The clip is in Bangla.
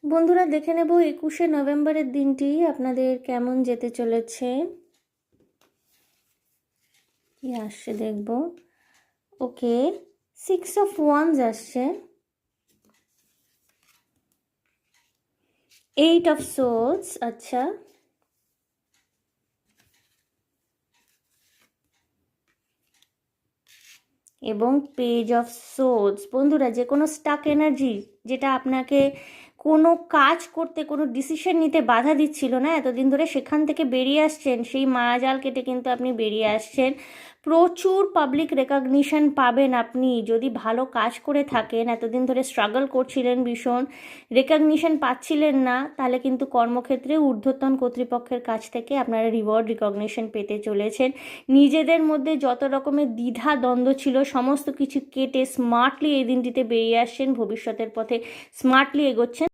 বন্ধুরা দেখে নেব 21শে নভেম্বরের দিনটি আপনাদের কেমন যেতে চলেছে। কি আসছে দেখব। ওকে, 6 of Wands আসছে, 8 of Swords, আচ্ছা, এবং পেজ অফ সোর্ডস। বন্ধুরা, যে কোনো স্টাক এনার্জি যেটা আপনাকে কোনো কাজ করতে, কোনো ডিসিশন নিতে বাধা দিচ্ছিল না এতদিন ধরে, সেখান থেকে বেরিয়ে আসছেন। সেই মায়াজাল কেটে কিন্তু আপনি বেরিয়ে আসছেন। প্রচুর পাবলিক রেকগনিশন পাবেন আপনি যদি ভালো কাজ করে থাকেন। এতদিন ধরে স্ট্রাগল করছিলেন, ভীষণ রেকগনিশন পাচ্ছিলেন না, তাহলে কিন্তু কর্মক্ষেত্রে ঊর্ধ্বতন কর্তৃপক্ষের কাছ থেকে আপনারা রিওয়ার্ড রিকগনিশন পেতে চলেছেন। নিজেদের মধ্যে যত রকমের দ্বিধা দ্বন্দ্ব ছিল সমস্ত কিছু কেটে স্মার্টলি এই দিনটিতে বেরিয়ে আসছেন, ভবিষ্যতের পথে স্মার্টলি এগোচ্ছেন।